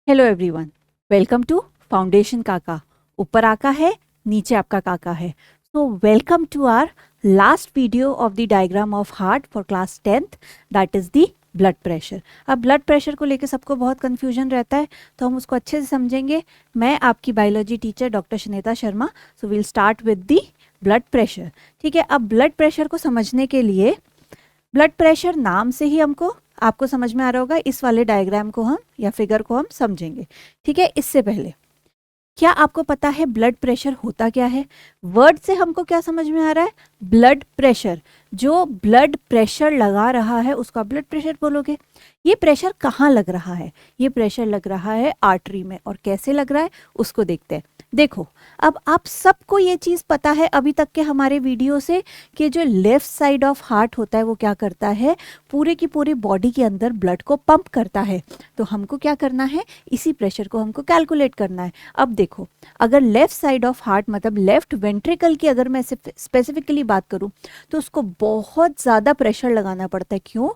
Hello everyone, welcome to foundation Kaka. ऊपर आका है, नीचे आपका काका है। So welcome to our last video of the diagram of heart for class 10th, that is the blood pressure. अब ब्लड प्रेशर को लेकर सबको बहुत कन्फ्यूजन रहता है, तो हम उसको अच्छे से समझेंगे। मैं आपकी biology teacher doctor Shaneta Sharma. So will start with the blood pressure. ठीक है, अब ब्लड प्रेशर को समझने के लिए, ब्लड प्रेशर नाम से ही हमको आपको समझ में आ रहा होगा, इस वाले डायग्राम को हम या फिगर को हम समझेंगे। ठीक है, इससे पहले क्या आपको पता है ब्लड प्रेशर होता क्या है? वर्ड से हमको क्या समझ में आ रहा है? Blood pressure. जो ब्लड प्रेशर लगा रहा है उसको आप ब्लड प्रेशर बोलोगे। ये प्रेशर कहाँ लग रहा है? ये प्रेशर लग रहा है आर्टरी में। और कैसे लग रहा है उसको देखते हैं। देखो, अब आप सबको ये चीज़ पता है अभी तक के हमारे वीडियो से कि जो लेफ्ट साइड ऑफ हार्ट होता है वो क्या करता है, पूरे की पूरी बॉडी के अंदर ब्लड को पंप करता है। तो हमको क्या करना है, इसी प्रेशर को हमको कैलकुलेट करना है। अब देखो, अगर लेफ्ट साइड ऑफ हार्ट मतलब लेफ्ट वेंट्रिकल की अगर मैं स्पेसिफिकली बात करूं तो उसको बहुत ज़्यादा प्रेशर लगाना पड़ता है। क्यों?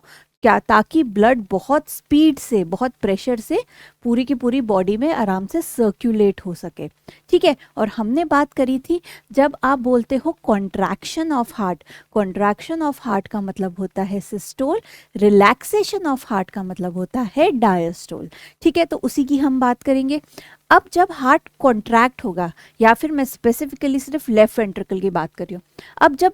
क्या? ताकि ब्लड बहुत स्पीड से, बहुत प्रेशर से पूरी की पूरी बॉडी में आराम से सर्कुलेट हो सके। ठीक है, और हमने बात करी थी जब आप बोलते हो contraction of heart, contraction of heart का मतलब होता है सिस्टोल, रिलैक्सेशन ऑफ हार्ट का मतलब होता है डायस्टोल। ठीक है, तो उसी की हम बात करेंगे। अब जब हार्ट कॉन्ट्रैक्ट होगा, या फिर मैं स्पेसिफिकली सिर्फ लेफ्ट वेंट्रिकल की बात कर रही हूँ, अब जब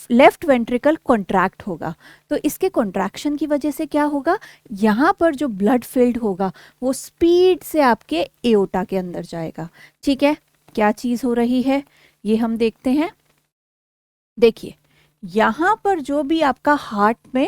लेफ्ट वेंट्रिकल कॉन्ट्रैक्ट होगा तो इसके कॉन्ट्रैक्शन की वजह से क्या होगा, यहाँ पर जो ब्लड फिल्ड होगा वो स्पीड से आपके एओर्टा के अंदर जाएगा। ठीक है, क्या चीज़ हो रही है ये हम देखते हैं। देखिए, यहाँ पर जो भी आपका हार्ट में,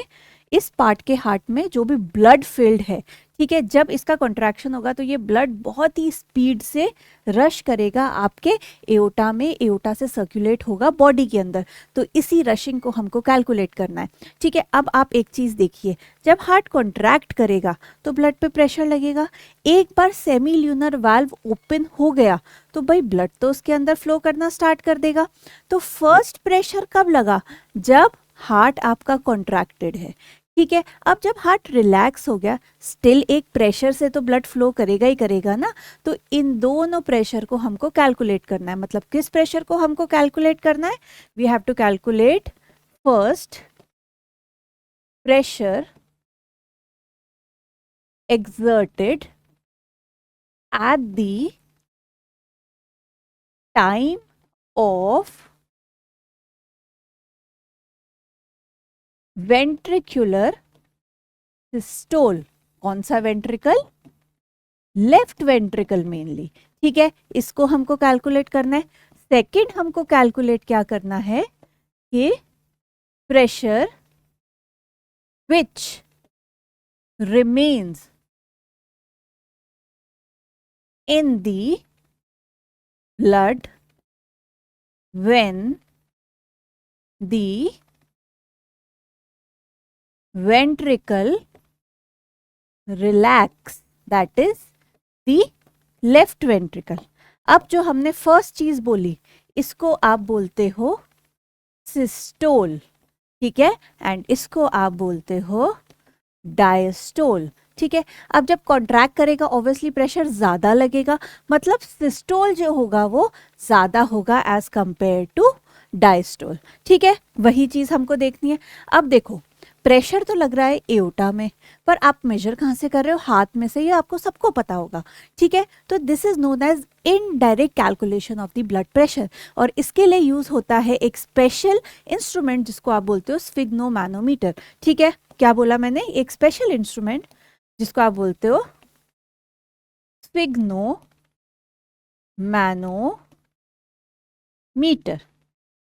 इस पार्ट के हार्ट में जो भी ब्लड फिल्ड है, ठीक है, जब इसका कॉन्ट्रैक्शन होगा तो ये ब्लड बहुत ही स्पीड से रश करेगा आपके एओर्टा में, एओर्टा से सर्कुलेट होगा बॉडी के अंदर। तो इसी रशिंग को हमको कैलकुलेट करना है। ठीक है, अब आप एक चीज़ देखिए, जब हार्ट कॉन्ट्रैक्ट करेगा तो ब्लड पे प्रेशर लगेगा। एक बार सेमी ल्यूनर वाल्व ओपन हो गया तो भाई ब्लड तो उसके अंदर फ्लो करना स्टार्ट कर देगा। तो फर्स्ट प्रेशर कब लगा? जब हार्ट आपका कॉन्ट्रैक्टेड है। ठीक है, अब जब हार्ट रिलैक्स हो गया, स्टिल एक प्रेशर से तो ब्लड फ्लो करेगा ही करेगा ना। तो इन दोनों प्रेशर को हमको कैलकुलेट करना है। मतलब किस प्रेशर को हमको कैलकुलेट करना है? We have to calculate first pressure exerted at the time of ventricular systole। कौन सा वेंट्रिकल? Left ventricle mainly. ठीक है, इसको हमको कैलकुलेट करना है। सेकंड हमको कैलकुलेट क्या करना है कि pressure which remains in the blood when the ventricle relax, that is the left ventricle। अब जो हमने फर्स्ट चीज बोली इसको आप बोलते हो सिस्टोल। ठीक है, एंड इसको आप बोलते हो डायस्टोल। ठीक है, अब जब कॉन्ट्रैक्ट करेगा ऑब्वियसली प्रेशर ज़्यादा लगेगा, मतलब सिस्टोल जो होगा वो ज़्यादा होगा एज कंपेयर टू डायस्टोल। ठीक है, वही चीज़ हमको देखनी है। अब देखो, प्रेशर तो लग रहा है एओर्टा में, पर आप मेजर कहाँ से कर रहे हो? हाथ में से, ये आपको सबको पता होगा। ठीक है, तो this is known as indirect calculation of the blood pressure. और इसके लिए यूज होता है एक स्पेशल इंस्ट्रूमेंट जिसको आप बोलते हो स्फिग्नोमैनोमीटर। ठीक है, क्या बोला मैंने? एक स्पेशल इंस्ट्रूमेंट जिसको आप बोलते हो स्फिग्नोमैनोमीटर।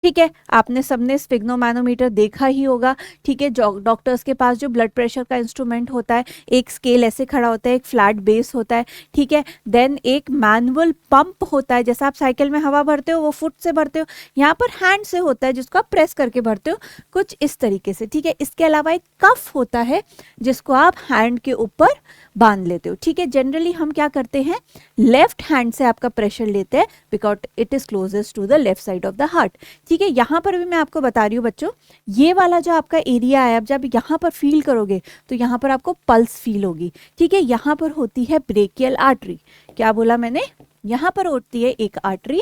ठीक है, आपने सबने स्फिग्नोमैनोमीटर देखा ही होगा। ठीक है, डॉक्टर्स के पास जो ब्लड प्रेशर का इंस्ट्रूमेंट होता है, एक स्केल ऐसे खड़ा होता है, एक फ्लैट बेस होता है। ठीक है, देन एक मैनुअल पंप होता है, जैसा आप साइकिल में हवा भरते हो वो फुट से भरते हो, यहाँ पर हैंड से होता है जिसको आप प्रेस करके भरते हो, कुछ इस तरीके से। ठीक है, इसके अलावा एक कफ होता है जिसको आप हैंड के ऊपर बांध लेते हो। ठीक है, जनरली हम क्या करते हैं, लेफ्ट हैंड से आपका प्रेशर लेते हैं because it is closest to the left side of the heart. ठीक है, यहाँ पर भी मैं आपको बता रही हूँ बच्चों, ये वाला जो आपका एरिया है, अब जब यहाँ पर फील करोगे तो यहाँ पर आपको पल्स फील होगी। ठीक है, यहाँ पर होती है ब्रेकियल आर्टरी। क्या बोला मैंने? यहाँ पर होती है एक आर्टरी,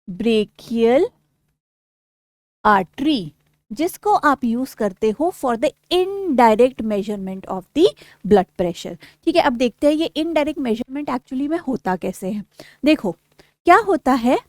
ब्रेकियल आर्टरी, जिसको आप यूज करते हो for the indirect measurement of the blood pressure. ठीक है, अब देखते हैं ये इनडायरेक्ट मेजरमेंट एक्चुअली में होता कैसे है। देखो क्या होता है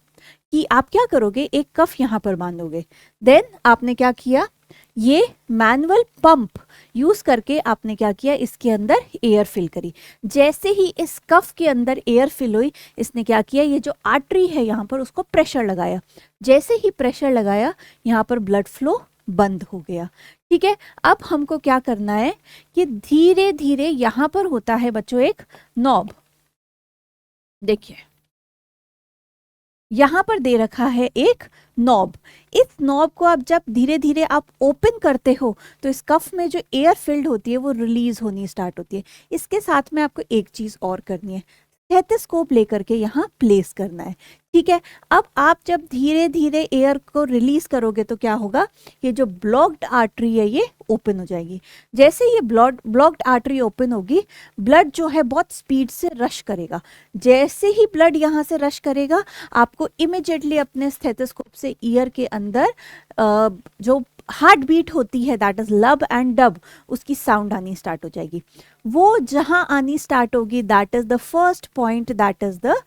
कि आप क्या करोगे, एक कफ यहाँ पर बांधोगे, देन आपने क्या किया, ये मैनुअल पंप यूज करके आपने क्या किया, इसके अंदर एयर फिल करी। जैसे ही इस कफ के अंदर एयर फिल हुई, इसने क्या किया, ये जो आर्टरी है यहाँ पर उसको प्रेशर लगाया। जैसे ही प्रेशर लगाया, यहाँ पर ब्लड फ्लो बंद हो गया। ठीक है, अब हमको क्या करना है कि धीरे धीरे यहाँ पर होता है बच्चों एक नॉब, देखिए यहाँ पर दे रखा है एक नॉब। इस नॉब को आप जब धीरे धीरे आप ओपन करते हो तो इस कफ में जो एयर फिल्ड होती है वो रिलीज होनी स्टार्ट होती है। इसके साथ में आपको एक चीज और करनी है, स्टेथोस्कोप लेकर के यहाँ प्लेस करना है। ठीक है, अब आप जब धीरे धीरे एयर को रिलीज करोगे तो क्या होगा, ये जो ब्लॉक्ड आर्टरी है ये ओपन हो जाएगी। जैसे ये ब्लॉक्ड आर्टरी ओपन होगी, ब्लड जो है बहुत स्पीड से रश करेगा। जैसे ही ब्लड यहाँ से रश करेगा, आपको इमिजिएटली अपने स्टेथोस्कोप से ईयर के अंदर जो हार्ट बीट होती है, दैट इज लब एंड डब, उसकी साउंड आनी स्टार्ट हो जाएगी। वो जहां आनी स्टार्ट होगी, that is the first point, that is the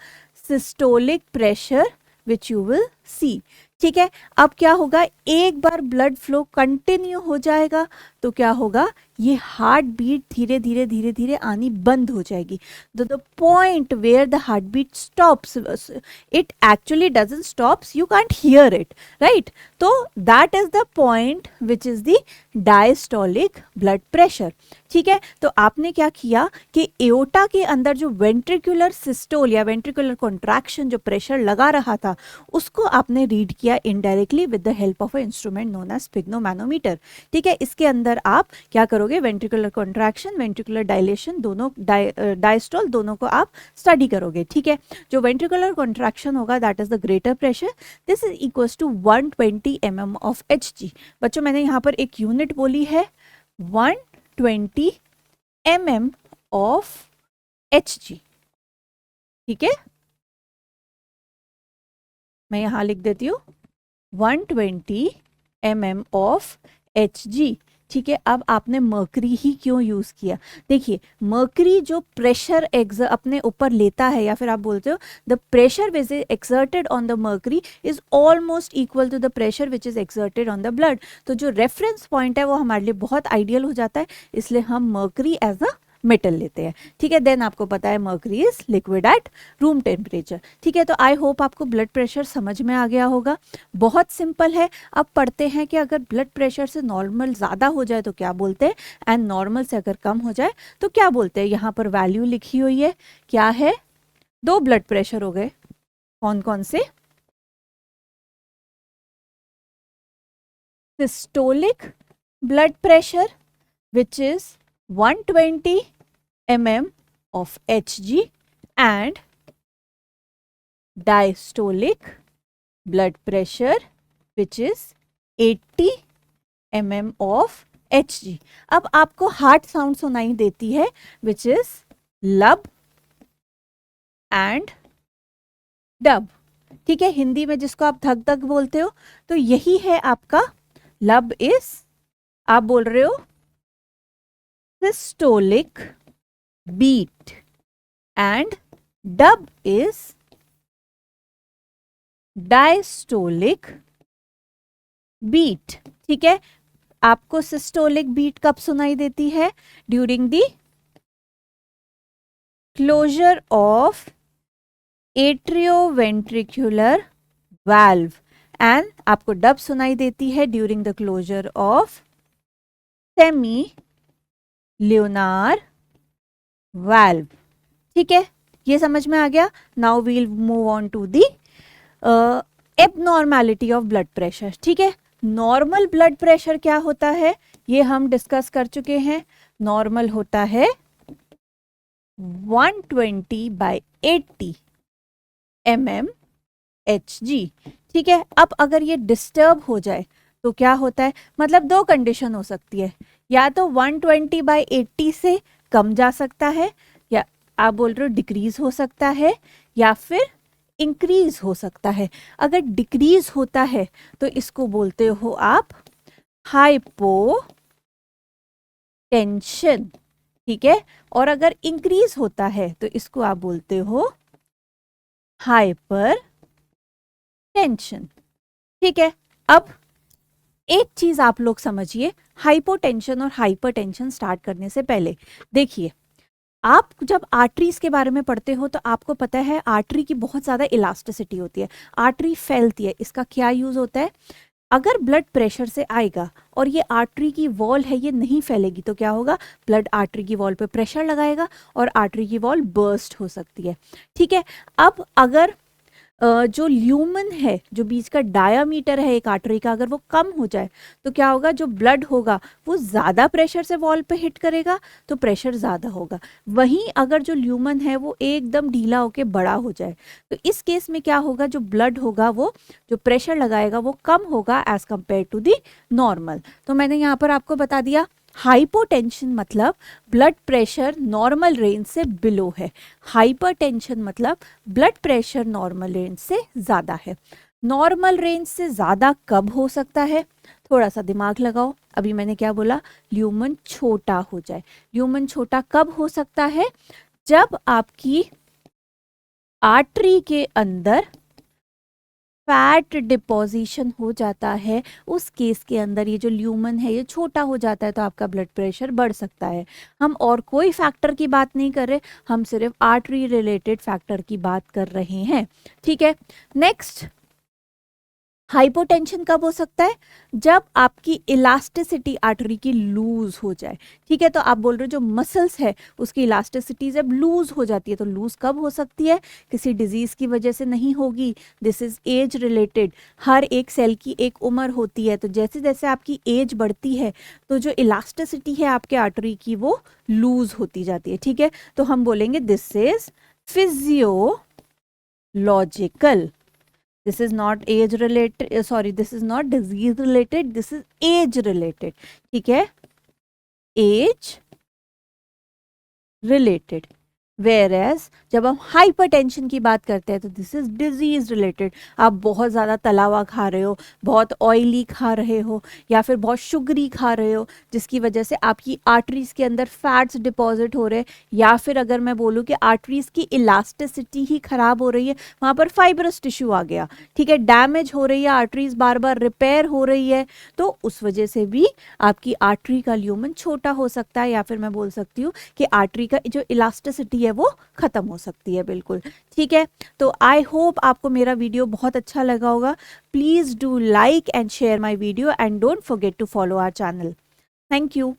systolic pressure which you will see. ठीक है, अब क्या होगा, एक बार ब्लड फ्लो कंटिन्यू हो जाएगा तो क्या होगा, ये हार्ट बीट धीरे धीरे धीरे धीरे आनी बंद हो जाएगी। The point where the heart beat stops, it actually doesn't stops, you can't hear it, right. तो that is the point which is the diastolic blood pressure. ठीक है, तो आपने क्या किया कि एओर्टा के अंदर जो वेंट्रिकुलर सिस्टोल या वेंट्रिकुलर कॉन्ट्रैक्शन जो प्रेशर लगा रहा था, उसको आपने रीड किया indirectly with the help of a instrument known as sphygmomanometer. ठीक है, इसके अंदर आप क्या करोगे, वेंट्रिकुलर कॉन्ट्रैक्शन, वेंट्रिकुलर डायलेशन, दोनों डायस्टोल दोनों को आप स्टडी करोगे। ठीक है, जो वेंट्रिकुलर कॉन्ट्रैक्शन होगा that is the greater pressure, this is equals to 120 mm of Hg। बच्चों मैंने यहाँ पर एक यूनिट बोली है 120 mm ऑफ Hg। ठीक है, मैं यहां लिख देती हूँ 120 mm ऑफ Hg। ठीक है, अब आपने मर्करी ही क्यों यूज किया, देखिए मर्करी जो प्रेशर अपने ऊपर लेता है, या फिर आप बोलते हो the pressure which is exerted on the mercury is almost equal to the pressure which is exerted on the blood. तो जो रेफरेंस पॉइंट है वो हमारे लिए बहुत आइडियल हो जाता है, इसलिए हम मर्करी एज अ मेटल लेते हैं। ठीक है, देन आपको पता है mercury is liquid at room temperature. ठीक है, तो आई होप आपको ब्लड प्रेशर समझ में आ गया होगा, बहुत सिंपल है। अब पढ़ते हैं कि अगर ब्लड प्रेशर से नॉर्मल ज़्यादा हो जाए तो क्या बोलते हैं, एंड नॉर्मल से अगर कम हो जाए तो क्या बोलते हैं। यहाँ पर वैल्यू लिखी हुई है, क्या है, दो ब्लड प्रेशर हो गए, कौन कौन से, systolic blood pressure which is 120 mm of Hg and diastolic blood pressure which is 80 mm of Hg। अब आपको हार्ट साउंड सुनाई देती है which is लब एंड डब। ठीक है, हिंदी में जिसको आप धक धक बोलते हो, तो यही है आपका लब इज, आप बोल रहे हो systolic beat and dub is diastolic beat। ठीक है, आपको सिस्टोलिक बीट कब सुनाई देती है, during the closure of atrioventricular valve, and आपको डब सुनाई देती है during the closure of semi lunar valve. ठीक है, ये समझ में आ गया। Now we'll move on to the abnormality of blood pressure. ठीक है, नॉर्मल ब्लड प्रेशर क्या होता है ये हम डिस्कस कर चुके हैं। नॉर्मल होता है 120/80 mm Hg। ठीक है, अब अगर ये डिस्टर्ब हो जाए तो क्या होता है, मतलब दो कंडीशन हो सकती है, या तो 120/80 से कम जा सकता है, या आप बोल रहे हो डिक्रीज हो सकता है, या फिर इंक्रीज हो सकता है। अगर डिक्रीज होता है तो इसको बोलते हो आप हाइपोटेंशन। ठीक है, और अगर इंक्रीज होता है तो इसको आप बोलते हो हाइपर टेंशन। ठीक है, अब एक चीज आप लोग समझिए, हाइपोटेंशन और हाइपरटेंशन स्टार्ट करने से पहले देखिए, आप जब आर्टरीज के बारे में पढ़ते हो तो आपको पता है आर्टरी की बहुत ज़्यादा इलास्टिसिटी होती है, आर्टरी फैलती है। इसका क्या यूज़ होता है, अगर ब्लड प्रेशर से आएगा और ये आर्टरी की वॉल है ये नहीं फैलेगी तो क्या होगा, ब्लड आर्टरी की वॉल पे प्रेशर लगाएगा और आर्टरी की वॉल बर्स्ट हो सकती है। ठीक है, अब अगर जो ल्यूमन है, जो बीच का डायामीटर है एक आर्टरी का, अगर वो कम हो जाए तो क्या होगा, जो ब्लड होगा वो ज़्यादा प्रेशर से वॉल पे हिट करेगा तो प्रेशर ज़्यादा होगा। वहीं अगर जो ल्यूमन है वो एकदम ढीला होके बड़ा हो जाए तो इस केस में क्या होगा, जो ब्लड होगा वो जो प्रेशर लगाएगा वो कम होगा as compare to the normal. तो मैंने यहाँ पर आपको बता दिया, हाइपोटेंशन मतलब ब्लड प्रेशर नॉर्मल रेंज से बिलो है, हाइपरटेंशन मतलब ब्लड प्रेशर नॉर्मल रेंज से ज़्यादा है। नॉर्मल रेंज से ज़्यादा कब हो सकता है, थोड़ा सा दिमाग लगाओ, अभी मैंने क्या बोला, ल्यूमन छोटा हो जाए। ल्यूमन छोटा कब हो सकता है, जब आपकी आर्टरी के अंदर फैट डिपोजिशन हो जाता है, उस केस के अंदर ये जो ल्यूमन है ये छोटा हो जाता है तो आपका ब्लड प्रेशर बढ़ सकता है। हम और कोई फैक्टर की बात नहीं कर रहे, हम सिर्फ आर्टरी रिलेटेड फैक्टर की बात कर रहे हैं। ठीक है, नेक्स्ट, हाइपोटेंशन कब हो सकता है, जब आपकी इलास्टिसिटी आर्टरी की लूज हो जाए। ठीक है, तो आप बोल रहे हो जो मसल्स है उसकी इलास्टिसिटी जब लूज हो जाती है, तो लूज कब हो सकती है, किसी डिजीज की वजह से नहीं होगी, दिस इज एज रिलेटेड। हर एक सेल की एक उम्र होती है, तो जैसे जैसे आपकी एज बढ़ती है तो जो इलास्टिसिटी है आपके आर्टरी की वो लूज होती जाती है। ठीक है, तो हम बोलेंगे this is physiological, this is not age related, sorry, this is not disease related, this is age related। ठीक है, age related। वेयर एज जब हम हाइपरटेंशन की बात करते हैं तो दिस इज डिजीज रिलेटेड। आप बहुत ज़्यादा तला हुआ खा रहे हो, बहुत ऑयली खा रहे हो, या फिर बहुत शुगरी खा रहे हो, जिसकी वजह से आपकी आर्टरीज के अंदर फैट्स डिपॉजिट हो रहे हैं, या फिर अगर मैं बोलूँ कि आर्टरीज की इलास्टिसिटी ही खराब हो रही है, वहाँ पर फाइब्रस टिश्यू आ गया। ठीक है, डैमेज हो रही है, आर्टरीज बार बार रिपेयर हो रही है, तो उस वजह से भी आपकी आर्टरी का ल्यूमन छोटा हो सकता है, या फिर मैं बोल सकती हूँ कि आर्टरी का जो इलास्टिसिटी है वो खत्म हो सकती है बिल्कुल। ठीक है, तो आई होप आपको मेरा वीडियो बहुत अच्छा लगा होगा। Please do like and share my video and don't forget to follow our channel. Thank you.